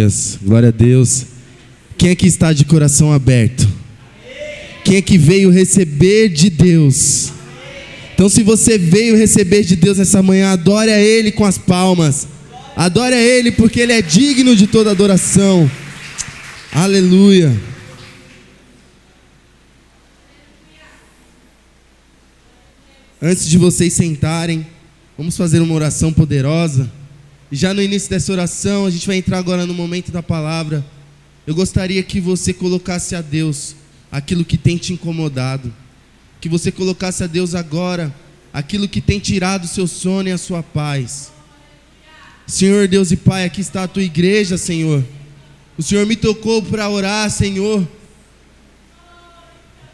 dias, glória a Deus. Quem é que está de coração aberto? Quem é que veio receber de Deus? Então, se você veio receber de Deus nessa manhã, adore a Ele com as palmas. Adore a Ele porque Ele é digno de toda adoração. Aleluia. Antes de vocês sentarem, vamos fazer uma oração poderosa. E já no início dessa oração, a gente vai entrar agora no momento da palavra. Eu gostaria que você colocasse a Deus aquilo que tem te incomodado. Que você colocasse a Deus agora aquilo que tem tirado o seu sono e a sua paz. Senhor Deus e Pai, aqui está a tua igreja, Senhor. O Senhor me tocou para orar, Senhor,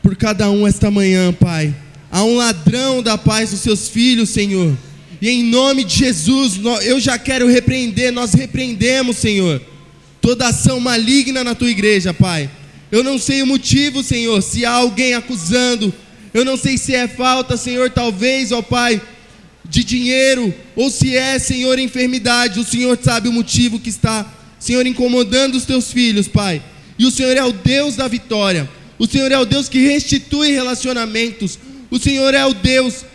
por cada um esta manhã, Pai. Há um ladrão da paz dos seus filhos, Senhor. E em nome de Jesus, eu já quero repreender, nós repreendemos, Senhor, toda ação maligna na tua igreja, Pai. Eu não sei o motivo, Senhor, se há alguém acusando. Eu não sei se é falta, Senhor, talvez, ó Pai, de dinheiro, ou se é, Senhor, enfermidade. O Senhor sabe o motivo que está, Senhor, incomodando os teus filhos, Pai. E o Senhor é o Deus da vitória. O Senhor é o Deus que restitui relacionamentos. O Senhor é o Deus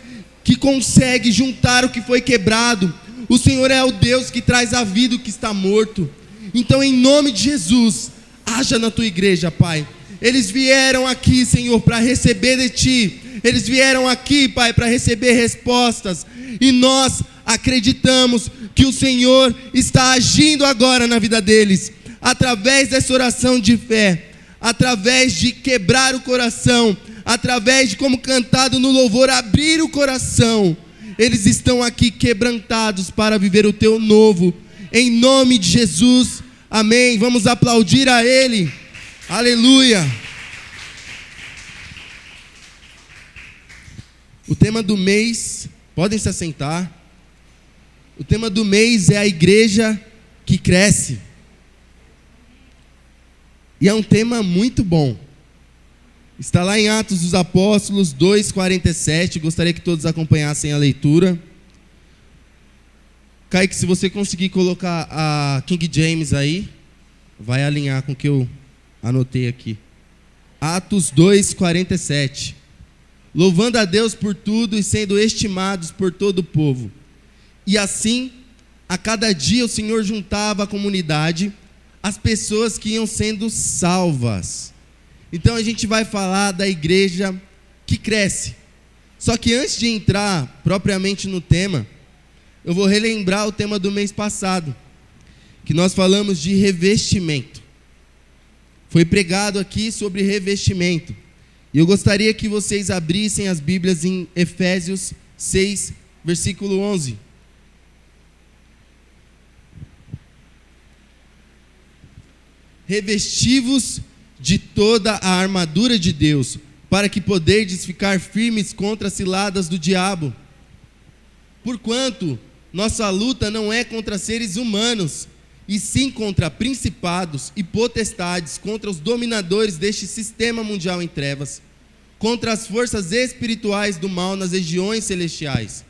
que consegue juntar o que foi quebrado. O Senhor é o Deus que traz a vida o que está morto. Então, em nome de Jesus, haja na tua igreja, Pai. Eles vieram aqui, Senhor, para receber de Ti. Eles vieram aqui, Pai, para receber respostas. E nós acreditamos que o Senhor está agindo agora na vida deles, através dessa oração de fé, através de quebrar o coração, através de, como cantado no louvor, abrir o coração. Eles estão aqui quebrantados para viver o Teu novo, em nome de Jesus, amém. Vamos aplaudir a Ele, aleluia. O tema do mês, podem se assentar. O tema do mês é a igreja que cresce. E é um tema muito bom. Está lá em Atos dos Apóstolos 2:47. Gostaria que todos acompanhassem a leitura. Kaique, se você conseguir colocar a King James aí, vai alinhar com o que eu anotei aqui. Atos 2:47. Louvando a Deus por tudo e sendo estimados por todo o povo. E assim, a cada dia o Senhor juntava à comunidade as pessoas que iam sendo salvas. Então a gente vai falar da igreja que cresce. Só que antes de entrar propriamente no tema, eu vou relembrar o tema do mês passado, que nós falamos de revestimento. Foi pregado aqui sobre revestimento. E eu gostaria que vocês abrissem as Bíblias em Efésios 6, versículo 11. Revesti-vos de toda a armadura de Deus, para que poderdes ficar firmes contra as ciladas do diabo. Porquanto nossa luta não é contra seres humanos, e sim contra principados e potestades, contra os dominadores deste sistema mundial em trevas, contra as forças espirituais do mal nas regiões celestiais.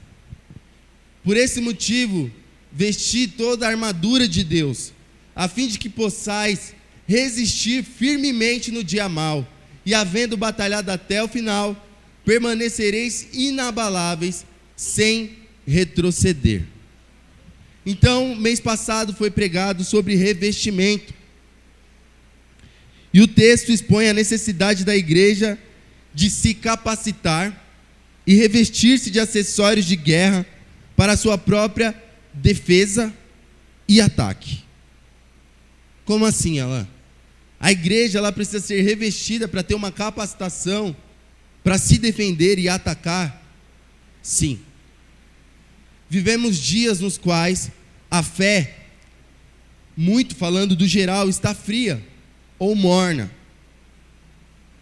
Por esse motivo, vesti toda a armadura de Deus, a fim de que possais resistir firmemente no dia mau, e havendo batalhado até o final, permanecereis inabaláveis, sem retroceder. Então, mês passado foi pregado sobre revestimento. E o texto expõe a necessidade da igreja de se capacitar e revestir-se de acessórios de guerra para a sua própria defesa e ataque. Como assim, Alain? A igreja ela precisa ser revestida para ter uma capacitação para se defender e atacar? Sim. Vivemos dias nos quais a fé, muito falando do geral, está fria ou morna.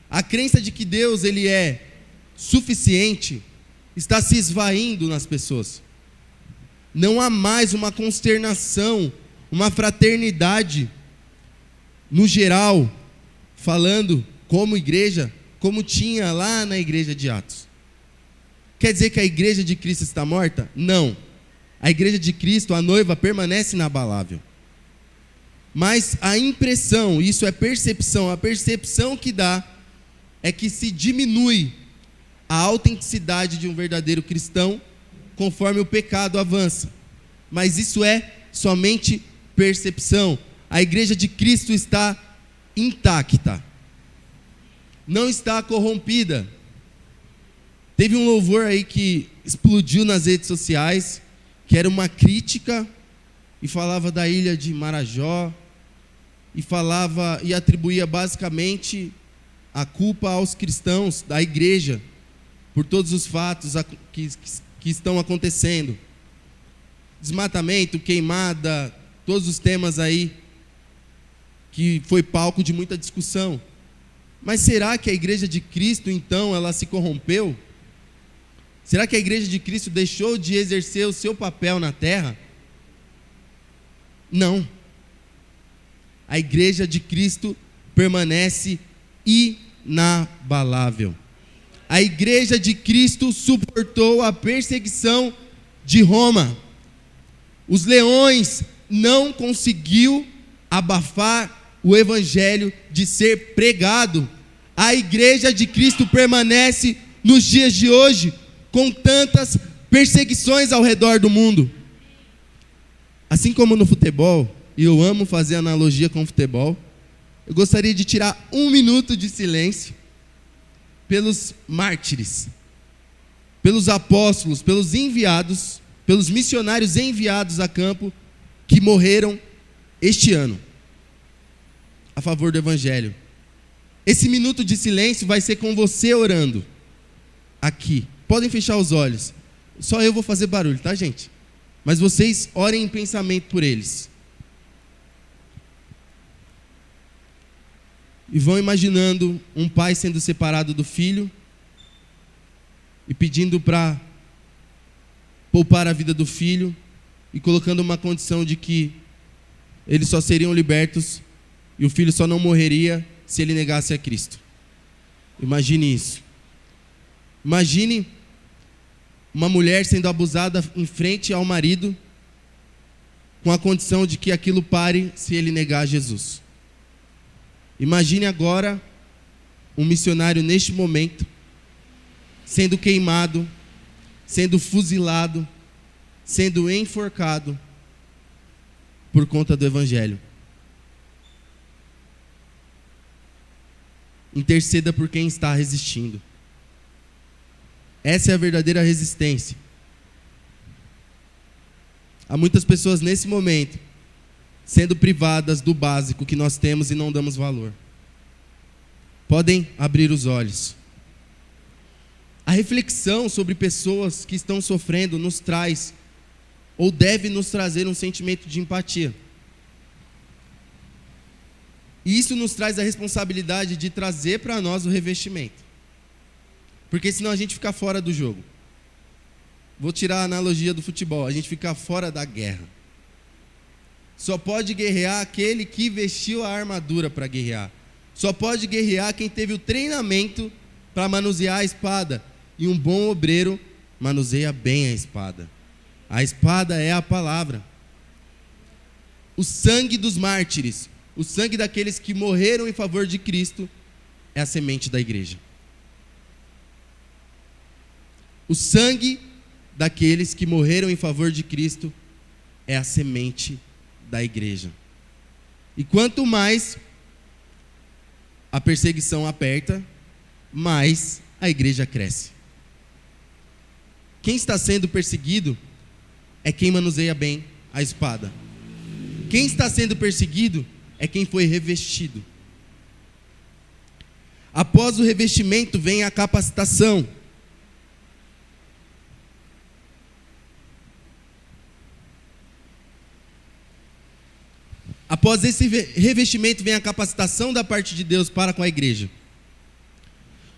A crença de que Deus ele é suficiente está se esvaindo nas pessoas. Não há mais uma consternação, uma fraternidade, no geral, falando como igreja, como tinha lá na igreja de Atos. Quer dizer que a igreja de Cristo está morta? Não. A igreja de Cristo, a noiva, permanece inabalável. Mas a impressão, isso é percepção, a percepção que dá é que se diminui a autenticidade de um verdadeiro cristão conforme o pecado avança. Mas isso é somente percepção. A igreja de Cristo está intacta, não está corrompida. Teve um louvor aí que explodiu nas redes sociais, que era uma crítica, e falava da ilha de Marajó, e atribuía basicamente a culpa aos cristãos da igreja, por todos os fatos que estão acontecendo. Desmatamento, queimada, todos os temas aí, que foi palco de muita discussão. Mas será que a igreja de Cristo, então, ela se corrompeu? Será que a igreja de Cristo deixou de exercer o seu papel na terra? Não. A igreja de Cristo permanece inabalável. A igreja de Cristo suportou a perseguição de Roma. Os leões não conseguiu abafar o evangelho de ser pregado. A igreja de Cristo permanece nos dias de hoje, com tantas perseguições ao redor do mundo. Assim como no futebol, e eu amo fazer analogia com o futebol, eu gostaria de tirar 1 minuto de silêncio pelos mártires, pelos apóstolos, pelos enviados, pelos missionários enviados a campo, que morreram este ano, a favor do evangelho. Esse minuto de silêncio vai ser com você orando, aqui. Podem fechar os olhos, só eu vou fazer barulho, tá, gente? Mas vocês orem em pensamento por eles. E vão imaginando um pai sendo separado do filho e pedindo para poupar a vida do filho e colocando uma condição de que eles só seriam libertos e o filho só não morreria se ele negasse a Cristo. Imagine isso. Imagine uma mulher sendo abusada em frente ao marido, com a condição de que aquilo pare se ele negar Jesus. Imagine agora um missionário neste momento, sendo queimado, sendo fuzilado, sendo enforcado, por conta do evangelho. Interceda por quem está resistindo. Essa é a verdadeira resistência. Há muitas pessoas nesse momento sendo privadas do básico que nós temos e não damos valor. Podem abrir os olhos. A reflexão sobre pessoas que estão sofrendo nos traz, ou deve nos trazer, um sentimento de empatia. E isso nos traz a responsabilidade de trazer para nós o revestimento. Porque senão a gente fica fora do jogo. Vou tirar a analogia do futebol, a gente fica fora da guerra. Só pode guerrear aquele que vestiu a armadura para guerrear. Só pode guerrear quem teve o treinamento para manusear a espada. E um bom obreiro manuseia bem a espada. A espada é a palavra. O sangue dos mártires, o sangue daqueles que morreram em favor de Cristo, é a semente da igreja. O sangue daqueles que morreram em favor de Cristo é a semente da igreja. E quanto mais a perseguição aperta, mais a igreja cresce. Quem está sendo perseguido é quem manuseia bem a espada. Quem está sendo perseguido é quem foi revestido. Após o revestimento vem a capacitação. Após esse revestimento vem a capacitação da parte de Deus para com a igreja.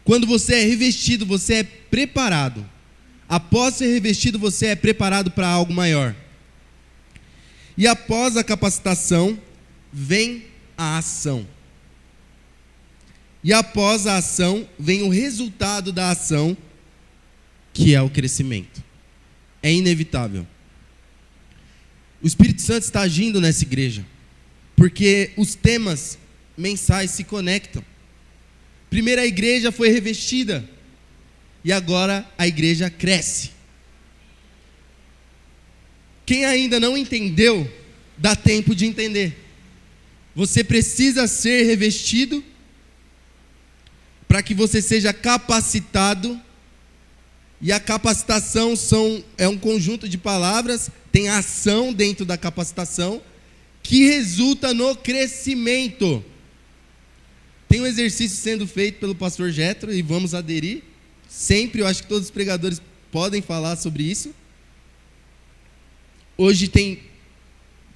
Quando você é revestido, você é preparado. Após ser revestido, você é preparado para algo maior. E após a capacitação, vem a ação. E após a ação, vem o resultado da ação, que é o crescimento. É inevitável. O Espírito Santo está agindo nessa igreja. porque os temas mensais se conectam. Primeiro a igreja foi revestida, e agora a igreja cresce. Quem ainda não entendeu, dá tempo de entender. Você precisa ser revestido para que você seja capacitado. E a capacitação é um conjunto de palavras, tem ação dentro da capacitação, que resulta no crescimento. Tem um exercício sendo feito pelo pastor Jetro, e vamos aderir. Sempre, eu acho que todos os pregadores podem falar sobre isso. Hoje tem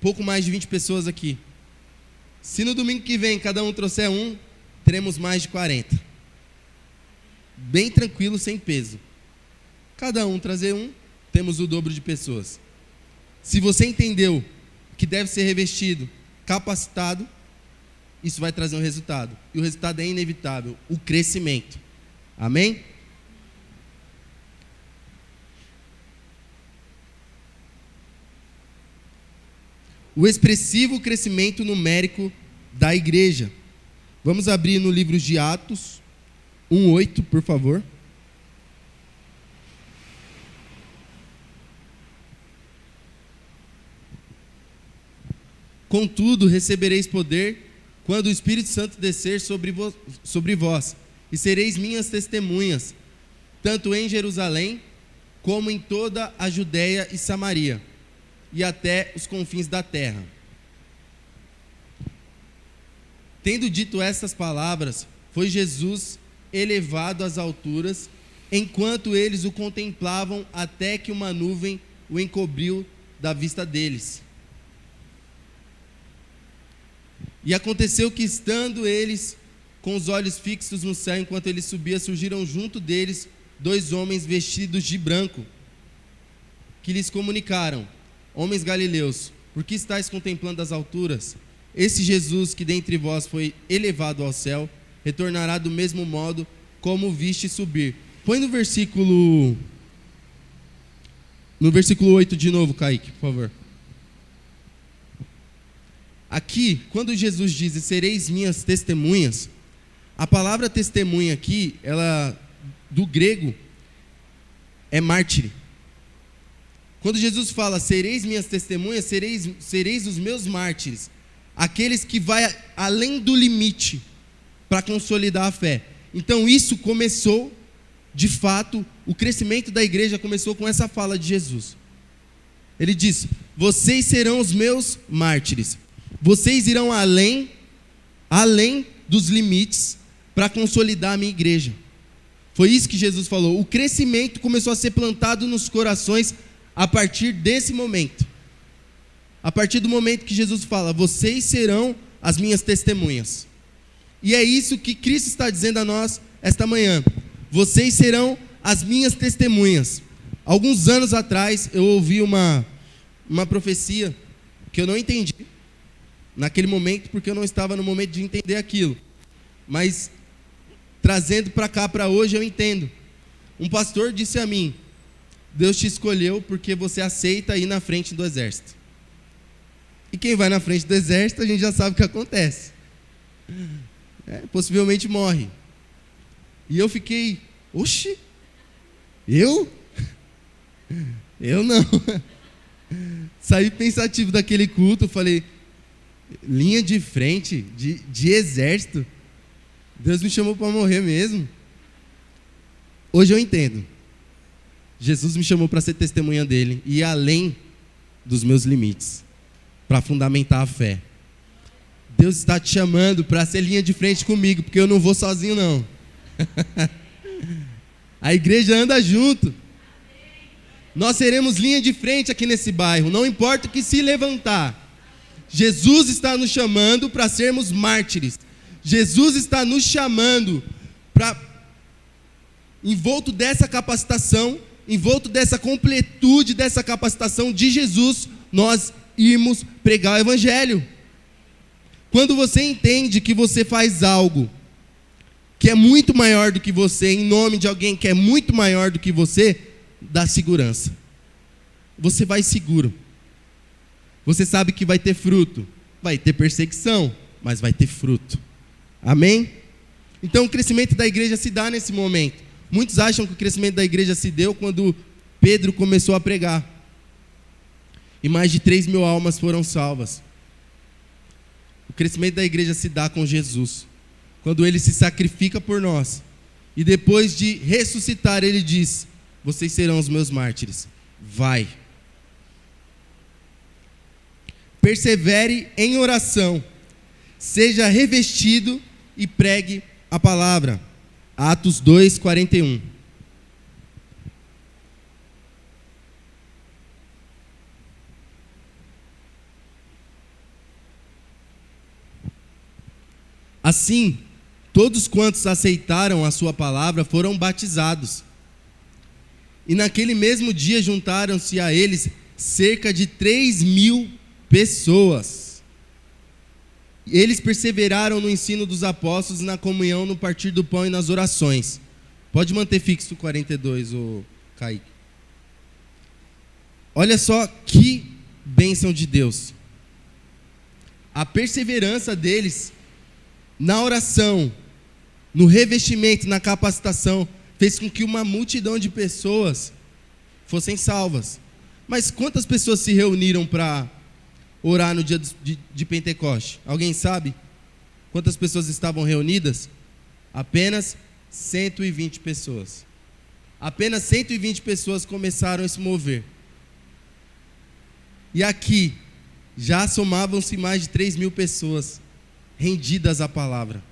pouco mais de 20 pessoas aqui. Se no domingo que vem cada um trouxer um, teremos mais de 40. Bem tranquilo, sem peso. Cada um trazer um, temos o dobro de pessoas. Se você entendeu que deve ser revestido, capacitado, isso vai trazer um resultado. E o resultado é inevitável, o crescimento. Amém? O expressivo crescimento numérico da igreja. Vamos abrir no livro de Atos 1:8, por favor. Contudo, recebereis poder quando o Espírito Santo descer sobre vós, e sereis minhas testemunhas, tanto em Jerusalém, como em toda a Judéia e Samaria, e até os confins da terra. Tendo dito estas palavras, foi Jesus elevado às alturas, enquanto eles o contemplavam, até que uma nuvem o encobriu da vista deles. E aconteceu que, estando eles com os olhos fixos no céu, enquanto ele subia, surgiram junto deles 2 homens vestidos de branco, que lhes comunicaram: homens galileus, por que estáis contemplando as alturas? Esse Jesus que dentre vós foi elevado ao céu, retornará do mesmo modo como o viste subir. Põe no versículo 8 de novo, Kaique, por favor. Aqui, quando Jesus diz: sereis minhas testemunhas, a palavra testemunha aqui, ela, do grego, é mártir. Quando Jesus fala: sereis minhas testemunhas, sereis os meus mártires, aqueles que vai além do limite para consolidar a fé. Então isso começou, de fato, o crescimento da igreja começou com essa fala de Jesus. Ele disse: vocês serão os meus mártires. Vocês irão além dos limites para consolidar a minha igreja. Foi isso que Jesus falou. O crescimento começou a ser plantado nos corações a partir desse momento. A partir do momento que Jesus fala: vocês serão as minhas testemunhas. E é isso que Cristo está dizendo a nós esta manhã. Vocês serão as minhas testemunhas. Alguns anos atrás eu ouvi uma profecia que eu não entendi naquele momento, porque eu não estava no momento de entender aquilo. Mas trazendo para cá, para hoje, eu entendo. Um pastor disse a mim: Deus te escolheu porque você aceita ir na frente do exército. E quem vai na frente do exército, a gente já sabe o que acontece. Possivelmente morre. E eu fiquei: oxi, eu não. Saí pensativo daquele culto, falei: linha de frente, de exército, Deus me chamou para morrer mesmo. Hoje eu entendo. Jesus me chamou para ser testemunha dele e ir além dos meus limites, para fundamentar a fé. Deus está te chamando para ser linha de frente comigo, porque eu não vou sozinho não. A igreja anda junto. Nós seremos linha de frente aqui nesse bairro, não importa o que se levantar. Jesus está nos chamando para sermos mártires. Jesus está nos chamando para, envolto dessa capacitação, envolto dessa completude dessa capacitação de Jesus, nós irmos pregar o evangelho. Quando você entende que você faz algo que é muito maior do que você, em nome de alguém que é muito maior do que você, dá segurança. Você vai seguro. Você sabe que vai ter fruto. vai ter perseguição, mas vai ter fruto. Amém? Então o crescimento da igreja se dá nesse momento. Muitos acham que o crescimento da igreja se deu quando Pedro começou a pregar. E mais de 3.000 almas foram salvas. O crescimento da igreja se dá com Jesus. Quando ele se sacrifica por nós. E depois de ressuscitar, ele diz: vocês serão os meus mártires. Vai. Persevere em oração. Seja revestido e pregue a palavra. Atos 2:41. Assim, todos quantos aceitaram a sua palavra foram batizados. E naquele mesmo dia juntaram-se a eles cerca de 3.000 pessoas. Eles perseveraram no ensino dos apóstolos, na comunhão, no partir do pão e nas orações. Pode manter fixo o 42, ô Kaique. Olha só que bênção de Deus. A perseverança deles na oração, no revestimento, na capacitação, fez com que uma multidão de pessoas fossem salvas. Mas quantas pessoas se reuniram para orar no dia de Pentecoste? Alguém sabe? Quantas pessoas estavam reunidas? Apenas 120 pessoas. Apenas 120 pessoas começaram a se mover. E aqui, já somavam-se mais de 3.000 pessoas rendidas à palavra.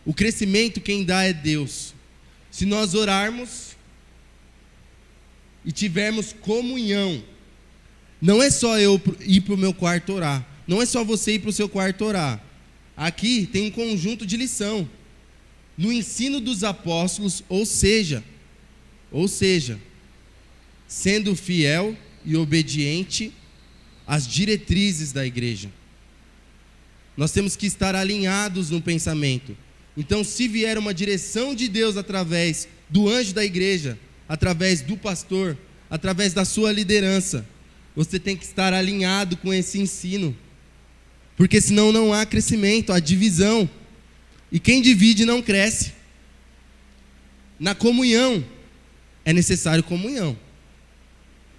O crescimento quem dá é Deus. Se nós orarmos e tivermos comunhão, não é só eu ir para o meu quarto orar, não é só você ir para o seu quarto orar. Aqui tem um conjunto de lição. No ensino dos apóstolos, ou seja, sendo fiel e obediente às diretrizes da igreja. Nós temos que estar alinhados no pensamento. Então, se vier uma direção de Deus através do anjo da igreja, através do pastor, através da sua liderança, você tem que estar alinhado com esse ensino. Porque senão não há crescimento, há divisão. E quem divide não cresce. Na comunhão, é necessário comunhão.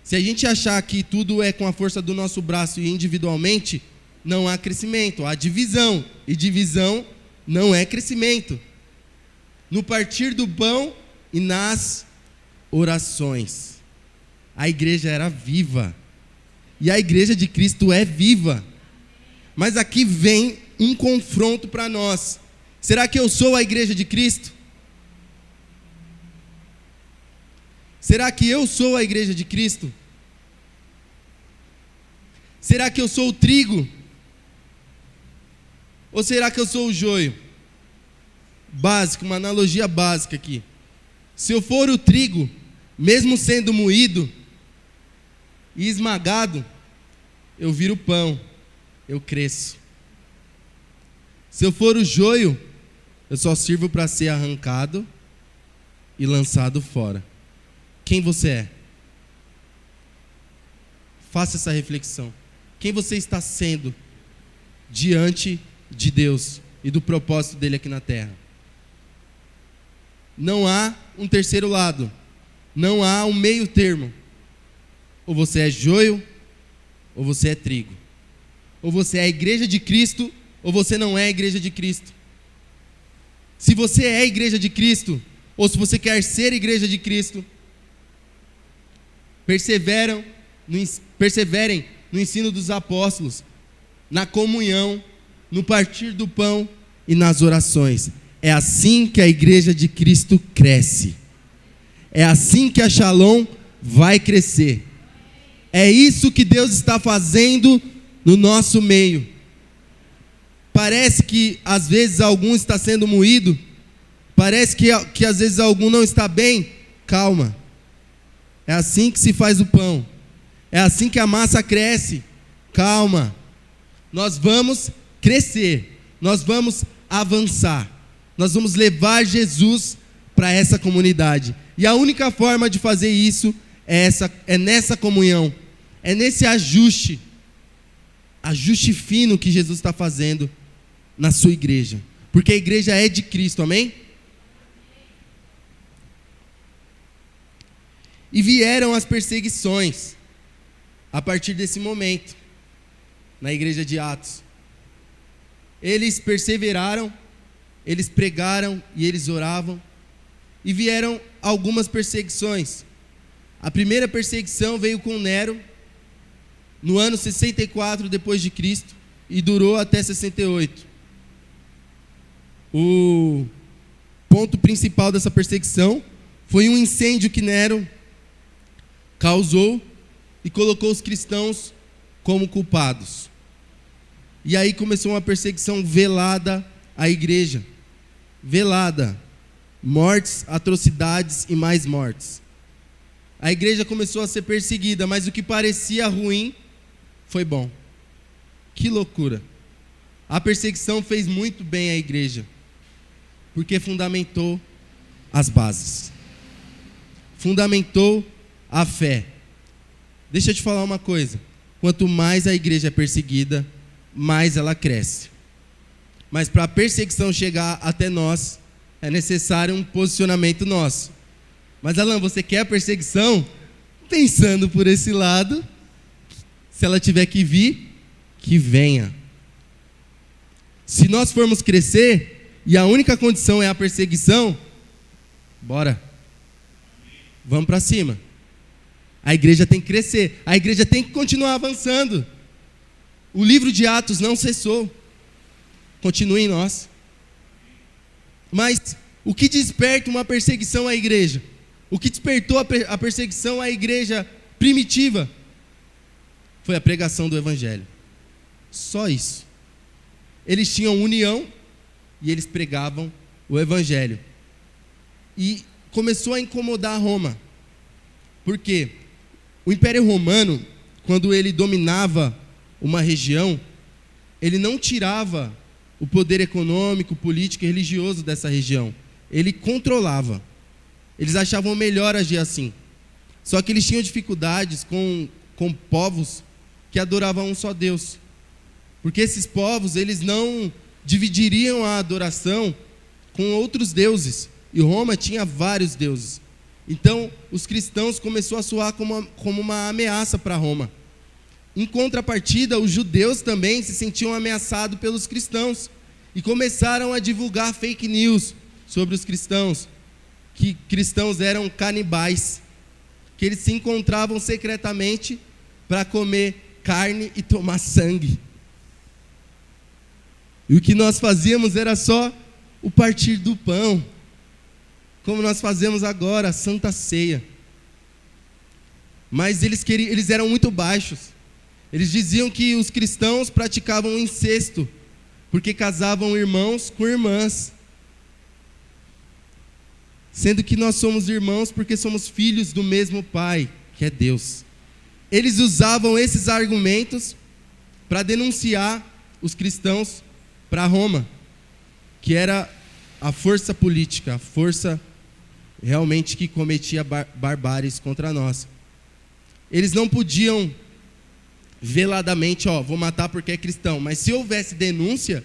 Se a gente achar que tudo é com a força do nosso braço e individualmente, não há crescimento, há divisão. E divisão não é crescimento. No partir do pão e nas orações. A igreja era viva. E a igreja de Cristo é viva. Mas aqui vem um confronto para nós. Será que eu sou a igreja de Cristo? Será que eu sou a igreja de Cristo? Será que eu sou o trigo? Ou será que eu sou o joio? Básico, uma analogia básica aqui. Se eu for o trigo, mesmo sendo moído e esmagado, eu viro pão, eu cresço. Se eu for o joio, eu só sirvo para ser arrancado e lançado fora. Quem você é? Faça essa reflexão. Quem você está sendo diante de Deus e do propósito dele aqui na terra? Não há um terceiro lado. Não há um meio termo. Ou você é joio, ou você é trigo. Ou você é a igreja de Cristo, ou você não é a igreja de Cristo. Se você é a igreja de Cristo, ou se você quer ser a igreja de Cristo, perseverem no ensino dos apóstolos, na comunhão, no partir do pão e nas orações. É assim que a igreja de Cristo cresce. É assim que a Shalom vai crescer. É isso que Deus está fazendo no nosso meio. Parece que às vezes algum está sendo moído. Parece que às vezes algum não está bem. Calma. É assim que se faz o pão. É assim que a massa cresce. Calma. Nós vamos crescer. Nós vamos avançar. Nós vamos levar Jesus para essa comunidade. E a única forma de fazer isso é nessa comunhão. É nesse ajuste. ajuste fino que Jesus está fazendo na sua igreja. Porque a igreja é de Cristo, amém? E vieram as perseguições a partir desse momento, na igreja de Atos. Eles perseveraram, eles pregaram e eles oravam, e vieram algumas perseguições. A primeira perseguição veio com Nero, no ano 64 depois de Cristo, e durou até 68. O ponto principal dessa perseguição foi um incêndio que Nero causou e colocou os cristãos como culpados. E aí começou uma perseguição velada à igreja. Velada. Mortes, atrocidades e mais mortes. A igreja começou a ser perseguida, mas o que parecia ruim foi bom. Que loucura. A perseguição fez muito bem à igreja, porque fundamentou as bases. Fundamentou a fé. Deixa eu te falar uma coisa. Quanto mais a igreja é perseguida, mais ela cresce. Mas para a perseguição chegar até nós, é necessário um posicionamento nosso. Mas Alan, você quer a perseguição? Pensando por esse lado, se ela tiver que vir, que venha. Se nós formos crescer, e a única condição é a perseguição, bora. Vamos para cima. A igreja tem que crescer, a igreja tem que continuar avançando. O livro de Atos não cessou. Continua em nós. Mas o que desperta uma perseguição à igreja? O que despertou a perseguição à igreja primitiva? Foi a pregação do evangelho. Só isso. Eles tinham união e eles pregavam o evangelho. E começou a incomodar Roma. Por quê? O Império Romano, quando ele dominava uma região, ele não tirava o poder econômico, político e religioso dessa região. Ele controlava. Eles achavam melhor agir assim. Só que eles tinham dificuldades com povos que adoravam um só Deus. Porque esses povos, eles não dividiriam a adoração com outros deuses. E Roma tinha vários deuses. Então, os cristãos começaram a soar como uma ameaça para Roma. Em contrapartida, os judeus também se sentiam ameaçados pelos cristãos e começaram a divulgar fake news sobre os cristãos, que cristãos eram canibais, que eles se encontravam secretamente para comer carne e tomar sangue. E o que nós fazíamos era só o partir do pão, como nós fazemos agora, a Santa Ceia. Mas eles eram muito baixos. Eles diziam que os cristãos praticavam incesto, porque casavam irmãos com irmãs. Sendo que nós somos irmãos porque somos filhos do mesmo Pai, que é Deus. Eles usavam esses argumentos para denunciar os cristãos para Roma, que era a força política, a força realmente que cometia barbáries contra nós. Eles não podiam veladamente, vou matar porque é cristão. Mas se houvesse denúncia,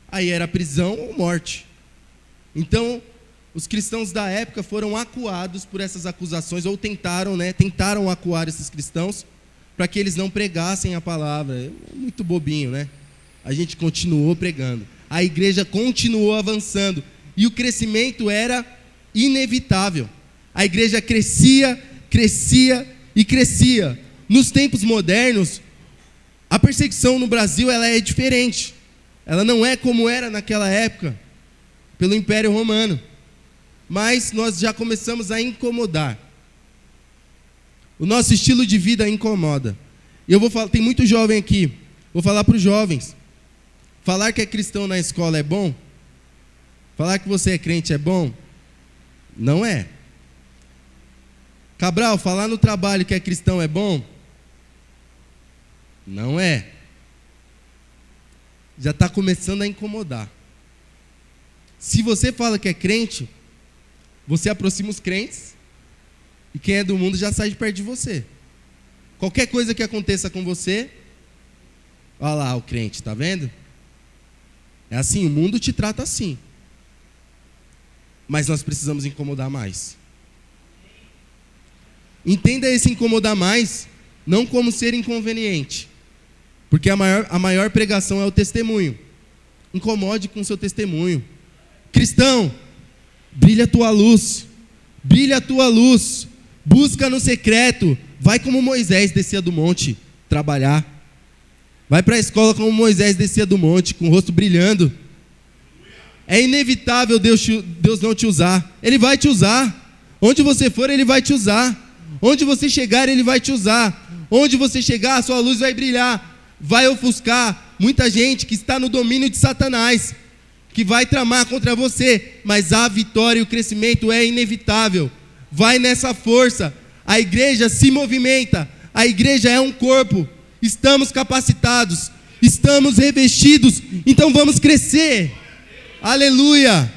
aí era prisão ou morte. Então, os cristãos da época foram acuados por essas acusações, ou tentaram acuar esses cristãos, para que eles não pregassem a palavra. É muito bobinho, né? A gente continuou pregando. A igreja continuou avançando. E o crescimento era inevitável. A igreja crescia, crescia e crescia. Nos tempos modernos, a perseguição no Brasil ela é diferente. Ela não é como era naquela época, pelo Império Romano. Mas nós já começamos a incomodar. O nosso estilo de vida incomoda. E eu vou falar, tem muito jovem aqui. Vou falar para os jovens. Falar que é cristão na escola é bom? Falar que você é crente é bom? Não é. Cabral, falar no trabalho que é cristão é bom? Não é. Já está começando a incomodar. Se você fala que é crente, você aproxima os crentes, e quem é do mundo já sai de perto de você. Qualquer coisa que aconteça com você, Olha lá o crente, tá vendo? É assim, o mundo te trata assim. Mas nós precisamos incomodar mais. Entenda esse incomodar mais, não como ser inconveniente. Porque a maior pregação é o testemunho. Incomode com o seu testemunho. Cristão, brilha a tua luz. Brilha a tua luz. Busca no secreto. Vai como Moisés descia do monte trabalhar. Vai para a escola como Moisés descia do monte, com o rosto brilhando. É inevitável Deus não te usar. Ele vai te usar. Onde você for, Ele vai te usar. Onde você chegar, Ele vai te usar. Onde você chegar, a sua luz vai brilhar. Vai ofuscar muita gente que está no domínio de Satanás, que vai tramar contra você. Mas a vitória e o crescimento é inevitável. Vai nessa força. A igreja se movimenta. A igreja é um corpo. Estamos capacitados. Estamos revestidos. Então vamos crescer. Aleluia.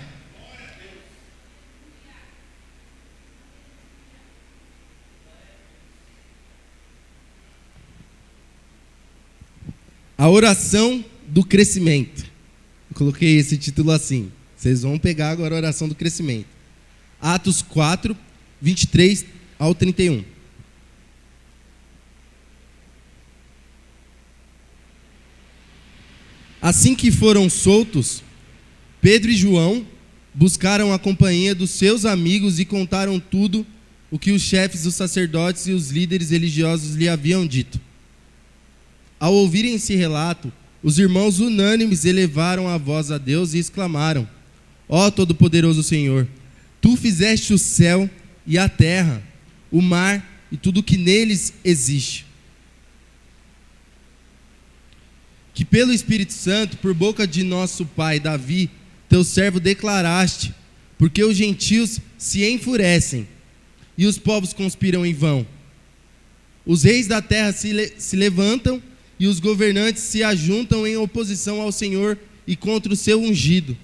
A oração do crescimento. Eu coloquei esse título assim. Vocês vão pegar agora a oração do crescimento. Atos 4, 23 ao 31. Assim que foram soltos, Pedro e João buscaram a companhia dos seus amigos e contaram tudo o que os chefes dos sacerdotes e os líderes religiosos lhe haviam dito. Ao ouvirem esse relato, os irmãos unânimes elevaram a voz a Deus e exclamaram: Ó Todo-Poderoso Senhor, Tu fizeste o céu e a terra, o mar e tudo o que neles existe. Que pelo Espírito Santo, por boca de nosso pai Davi, teu servo declaraste, porque os gentios se enfurecem e os povos conspiram em vão. Os reis da terra se levantam e os governantes se ajuntam em oposição ao Senhor e contra o seu ungido.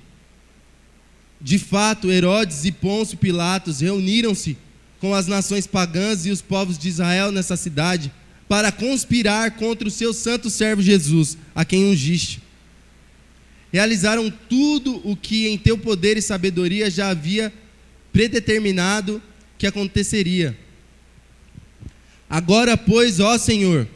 De fato, Herodes e Pôncio Pilatos reuniram-se com as nações pagãs e os povos de Israel nessa cidade para conspirar contra o seu santo servo Jesus, a quem ungiste. Realizaram tudo o que em teu poder e sabedoria já havia predeterminado que aconteceria. Agora, pois, ó Senhor,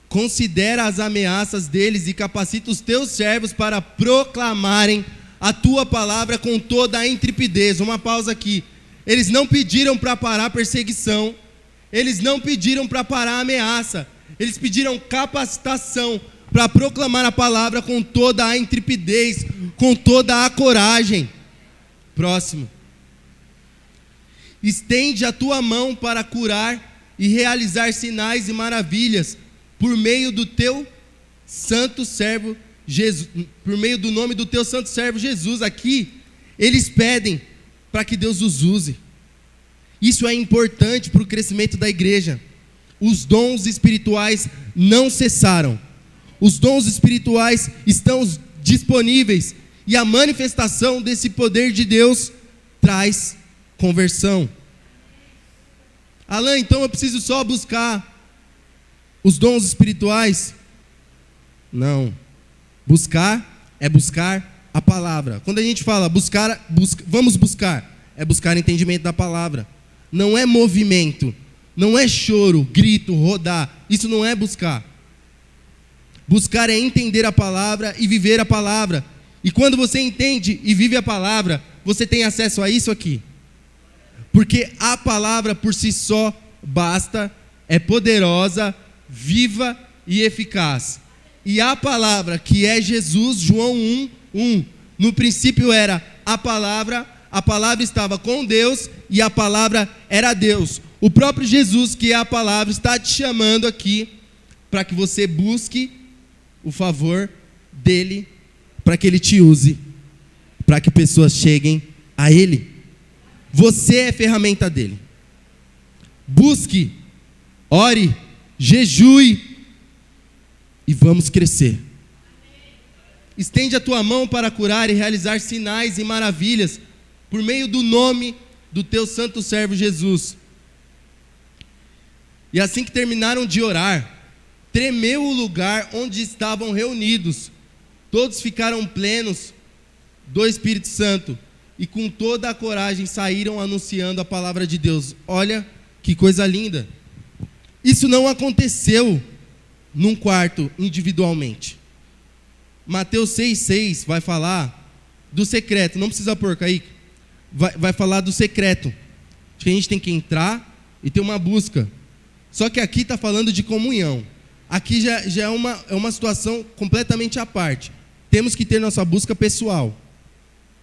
considera as ameaças deles e capacita os teus servos para proclamarem a tua palavra com toda a intrepidez. Uma pausa aqui. Eles não pediram para parar a perseguição. Eles não pediram para parar a ameaça. Eles pediram capacitação para proclamar a palavra com toda a intrepidez, com toda a coragem. Próximo. Estende a tua mão para curar e realizar sinais e maravilhas por meio do teu santo servo Jesus, por meio do nome do teu santo servo Jesus. Aqui eles pedem para que Deus os use. Isso é importante para o crescimento da igreja. Os dons espirituais não cessaram. Os dons espirituais estão disponíveis e a manifestação desse poder de Deus traz conversão. Alan, então eu preciso só buscar os dons espirituais? Não. Buscar é buscar a palavra. Quando a gente fala vamos buscar, é buscar entendimento da palavra. Não é movimento, não é choro, grito, rodar. Isso não é buscar. Buscar é entender a palavra e viver a palavra. E quando você entende e vive a palavra, você tem acesso a isso aqui. Porque a palavra por si só basta, é poderosa, viva e eficaz. E a palavra que é Jesus, João 1:1, no princípio era a palavra estava com Deus e a palavra era Deus. O próprio Jesus, que é a palavra, está te chamando aqui para que você busque o favor dele, para que ele te use, para que pessoas cheguem a ele. Você é ferramenta dele. Busque, ore, jejue e vamos crescer. Estende a tua mão para curar e realizar sinais e maravilhas por meio do nome do teu santo servo Jesus. E assim que terminaram de orar, tremeu o lugar onde estavam reunidos. Todos ficaram plenos do Espírito Santo e com toda a coragem saíram anunciando a palavra de Deus. Olha que coisa linda. Isso não aconteceu num quarto individualmente. Mateus 6,6 vai falar do secreto. Não precisa pôr, Kaique. Vai falar do secreto. Que a gente tem que entrar e ter uma busca. Só que aqui está falando de comunhão. Aqui já é uma situação completamente à parte. Temos que ter nossa busca pessoal.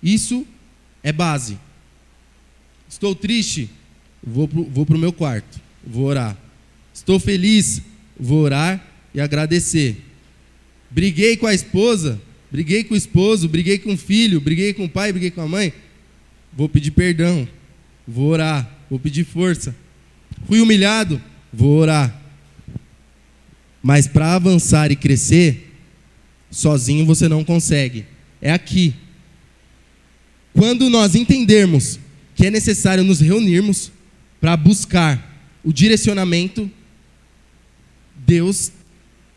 Isso é base. Estou triste? Vou para o meu quarto. Vou orar. Estou feliz? Vou orar e agradecer. Briguei com a esposa? Briguei com o esposo? Briguei com o filho? Briguei com o pai? Briguei com a mãe? Vou pedir perdão. Vou orar. Vou pedir força. Fui humilhado? Vou orar. Mas para avançar e crescer, sozinho você não consegue. É aqui. Quando nós entendermos que é necessário nos reunirmos para buscar o direcionamento, Deus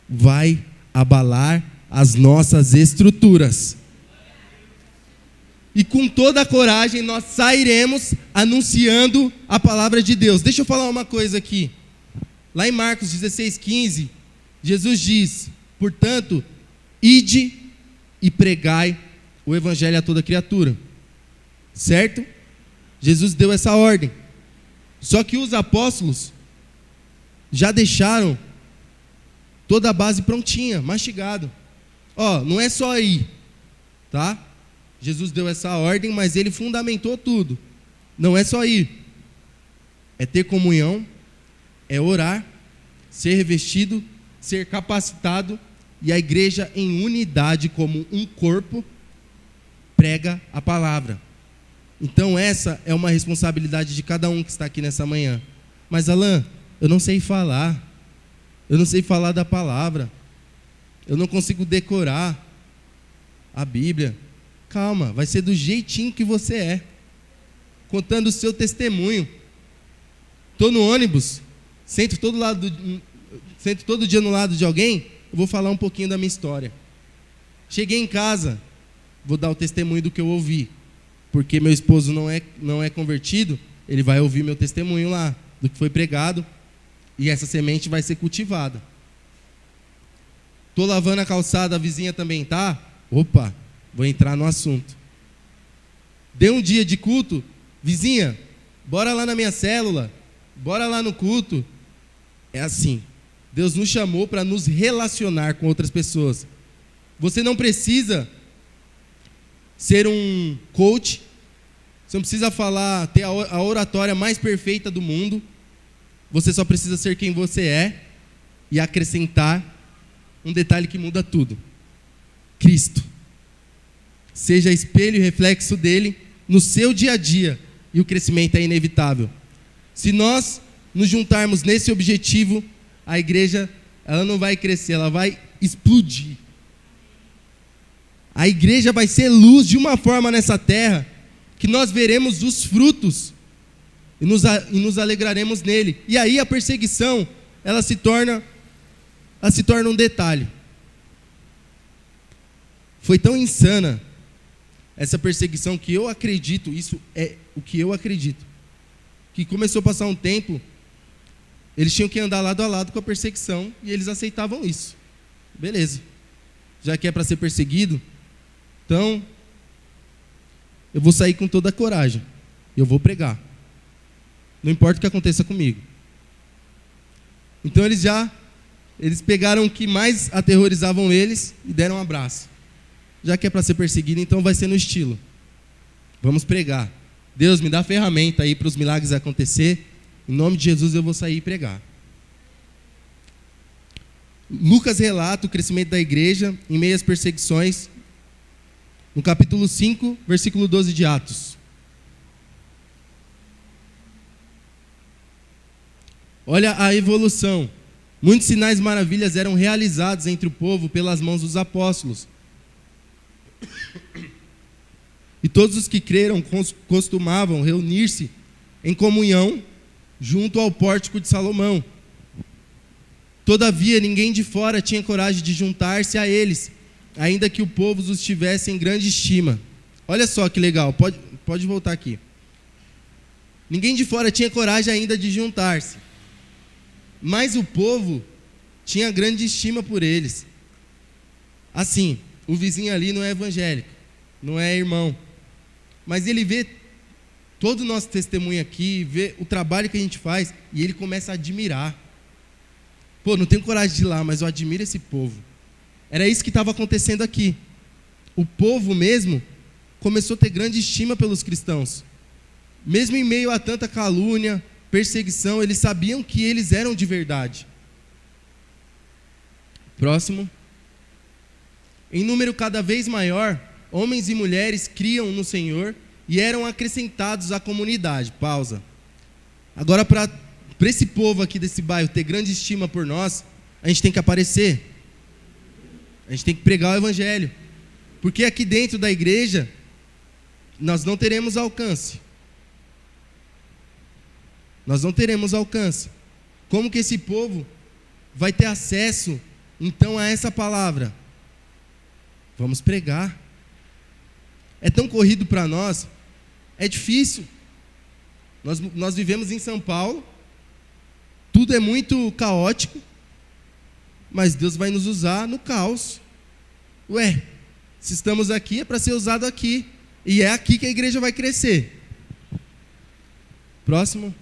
vai abalar as nossas estruturas. E com toda a coragem nós sairemos anunciando a palavra de Deus. Deixa eu falar uma coisa aqui. Lá em Marcos 16,15, Jesus diz: portanto, ide e pregai o evangelho a toda criatura. Certo? Jesus deu essa ordem. Só que os apóstolos já deixaram toda a base prontinha, mastigado. Não é só ir, tá? Jesus deu essa ordem, mas ele fundamentou tudo. Não é só ir. É ter comunhão, é orar, ser revestido, ser capacitado, e a igreja em unidade como um corpo prega a palavra. Então essa é uma responsabilidade de cada um que está aqui nessa manhã. Mas Alan, eu não sei falar. Eu não sei falar da palavra. Eu não consigo decorar a Bíblia. Calma, vai ser do jeitinho que você é, contando o seu testemunho. Estou no ônibus, sento todo dia no lado de alguém, eu vou falar um pouquinho da minha história. Cheguei em casa, vou dar o testemunho do que eu ouvi, porque meu esposo não é convertido, ele vai ouvir meu testemunho lá, do que foi pregado, e essa semente vai ser cultivada. Estou lavando a calçada, a vizinha também está? Opa, vou entrar no assunto. Deu um dia de culto, vizinha, bora lá na minha célula, bora lá no culto. É assim, Deus nos chamou para nos relacionar com outras pessoas. Você não precisa ser um coach, você não precisa ter a oratória mais perfeita do mundo. Você só precisa ser quem você é e acrescentar um detalhe que muda tudo: Cristo. Seja espelho e reflexo dele no seu dia a dia, e o crescimento é inevitável. Se nós nos juntarmos nesse objetivo, a igreja ela não vai crescer, ela vai explodir. A igreja vai ser luz de uma forma nessa terra que nós veremos os frutos e nos alegraremos nele. E aí a perseguição ela se torna um detalhe. Foi tão insana essa perseguição que eu acredito, isso é o que eu acredito, que começou a passar um tempo, eles tinham que andar lado a lado com a perseguição e eles aceitavam isso. Beleza, já que é para ser perseguido, então eu vou sair com toda a coragem, eu vou pregar, não importa o que aconteça comigo. Então eles pegaram o que mais aterrorizavam eles e deram um abraço. Já que é para ser perseguido, então vai ser no estilo. Vamos pregar. Deus, me dá ferramenta aí para os milagres acontecer. Em nome de Jesus eu vou sair e pregar. Lucas relata o crescimento da igreja em meio às perseguições, no capítulo 5, versículo 12 de Atos. Olha a evolução. Muitos sinais e maravilhas eram realizados entre o povo pelas mãos dos apóstolos. E todos os que creram costumavam reunir-se em comunhão junto ao pórtico de Salomão. Todavia, ninguém de fora tinha coragem de juntar-se a eles, ainda que o povo os tivesse em grande estima. Olha só que legal, pode voltar aqui. Ninguém de fora tinha coragem ainda de juntar-se, mas o povo tinha grande estima por eles. Assim, o vizinho ali não é evangélico, não é irmão, mas ele vê todo o nosso testemunho aqui, vê o trabalho que a gente faz, e ele começa a admirar. Pô, não tenho coragem de ir lá, mas eu admiro esse povo. Era isso que estava acontecendo aqui. O povo mesmo começou a ter grande estima pelos cristãos. Mesmo em meio a tanta calúnia, perseguição, eles sabiam que eles eram de verdade. Próximo. Em número cada vez maior, homens e mulheres criam no Senhor e eram acrescentados à comunidade. Pausa. Agora, para esse povo aqui desse bairro ter grande estima por nós, a gente tem que aparecer. A gente tem que pregar o evangelho. Porque aqui dentro da igreja, nós não teremos alcance. Nós não teremos alcance. Como que esse povo vai ter acesso, então, a essa palavra? Vamos pregar. É tão corrido para nós, é difícil. Nós vivemos em São Paulo, tudo é muito caótico, mas Deus vai nos usar no caos. Ué, se estamos aqui, é para ser usado aqui, e é aqui que a igreja vai crescer. Próximo.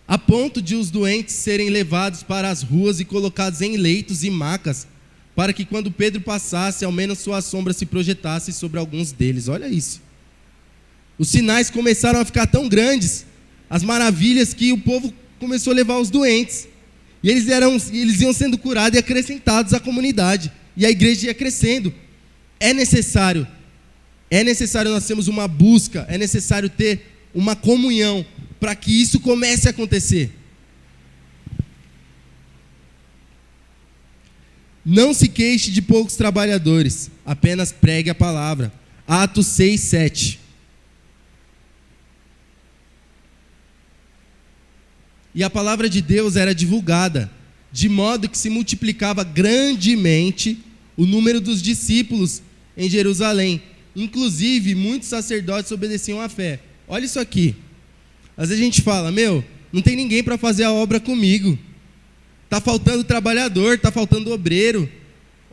A ponto de os doentes serem levados para as ruas e colocados em leitos e macas, para que quando Pedro passasse, ao menos sua sombra se projetasse sobre alguns deles. Olha isso. Os sinais começaram a ficar tão grandes, as maravilhas, que o povo começou a levar os doentes. E eles iam sendo curados e acrescentados à comunidade. E a igreja ia crescendo. É necessário nós termos uma busca, é necessário ter uma comunhão para que isso comece a acontecer. Não se queixe de poucos trabalhadores, apenas pregue a palavra. Atos 6, 7. E a palavra de Deus era divulgada, de modo que se multiplicava grandemente o número dos discípulos em Jerusalém. Inclusive, muitos sacerdotes obedeciam à fé. Olha isso aqui. Às vezes a gente fala, não tem ninguém para fazer a obra comigo. Está faltando trabalhador, está faltando obreiro.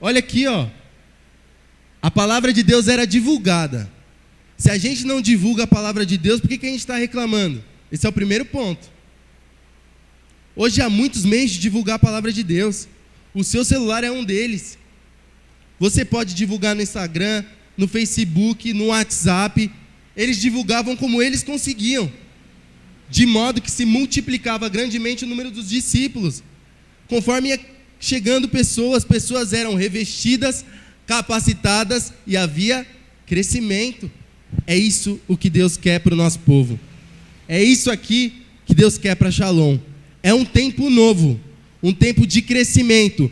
Olha aqui, ó. A palavra de Deus era divulgada. Se a gente não divulga a palavra de Deus, por que a gente está reclamando? Esse é o primeiro ponto. Hoje há muitos meios de divulgar a palavra de Deus. O seu celular é um deles. Você pode divulgar no Instagram, no Facebook, no WhatsApp. Eles divulgavam como eles conseguiam, de modo que se multiplicava grandemente o número dos discípulos. Conforme ia chegando pessoas eram revestidas, capacitadas e havia crescimento. É isso o que Deus quer para o nosso povo. É isso aqui que Deus quer para Shalom. É um tempo novo, um tempo de crescimento.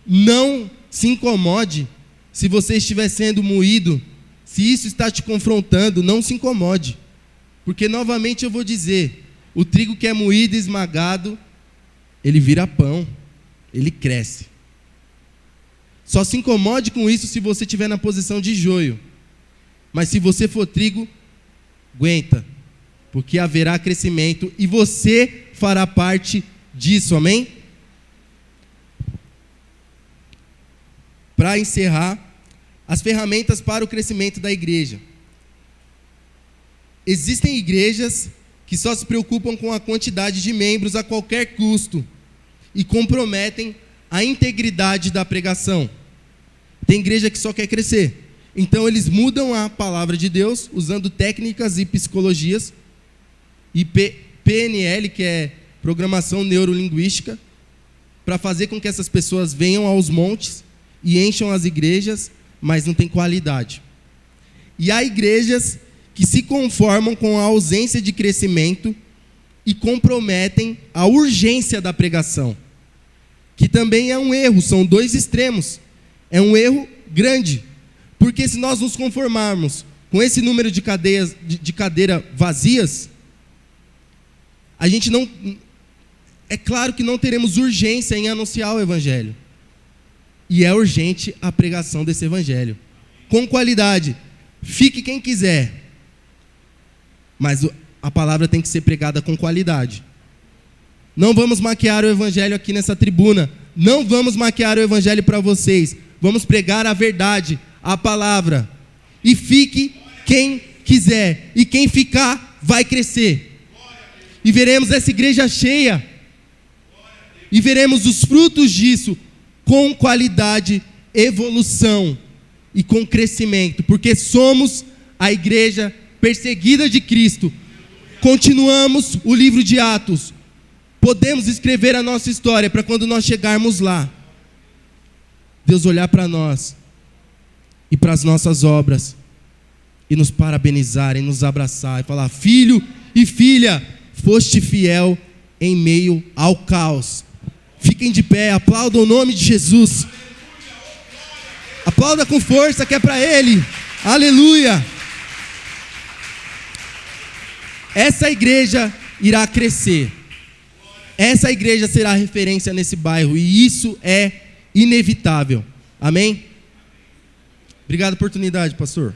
Não se incomode se você estiver sendo moído, se isso está te confrontando, não se incomode. Porque novamente eu vou dizer, o trigo que é moído e esmagado, ele vira pão, ele cresce. Só se incomode com isso se você estiver na posição de joio. Mas se você for trigo, aguenta, porque haverá crescimento e você fará parte disso, amém? Para encerrar, as ferramentas para o crescimento da igreja. Existem igrejas que só se preocupam com a quantidade de membros a qualquer custo e comprometem a integridade da pregação. Tem igreja que só quer crescer. Então eles mudam a palavra de Deus usando técnicas e psicologias e PNL, que é programação neurolinguística, para fazer com que essas pessoas venham aos montes e encham as igrejas, mas não tem qualidade. E há igrejas que se conformam com a ausência de crescimento e comprometem a urgência da pregação, que também é um erro, são dois extremos. É um erro grande, porque se nós nos conformarmos com esse número de cadeira vazias, a gente não... é claro que não teremos urgência em anunciar o Evangelho. E é urgente a pregação desse Evangelho. Com qualidade. Fique quem quiser. Mas a palavra tem que ser pregada com qualidade. Não vamos maquiar o Evangelho aqui nessa tribuna. Não vamos maquiar o Evangelho para vocês. Vamos pregar a verdade, a palavra. E fique quem quiser. E quem ficar vai crescer. E veremos essa igreja cheia. E veremos os frutos disso com qualidade, evolução e com crescimento. Porque somos a igreja perseguida de Cristo. Continuamos o livro de Atos. Podemos escrever a nossa história para quando nós chegarmos lá, Deus olhar para nós e para as nossas obras e nos parabenizar, e nos abraçar e falar: filho e filha, foste fiel em meio ao caos. Fiquem de pé, aplaudam o nome de Jesus. Aplauda com força, que é para Ele. Aleluia. Essa igreja irá crescer. Essa igreja será referência nesse bairro. E isso é inevitável. Amém? Obrigado pela oportunidade, pastor.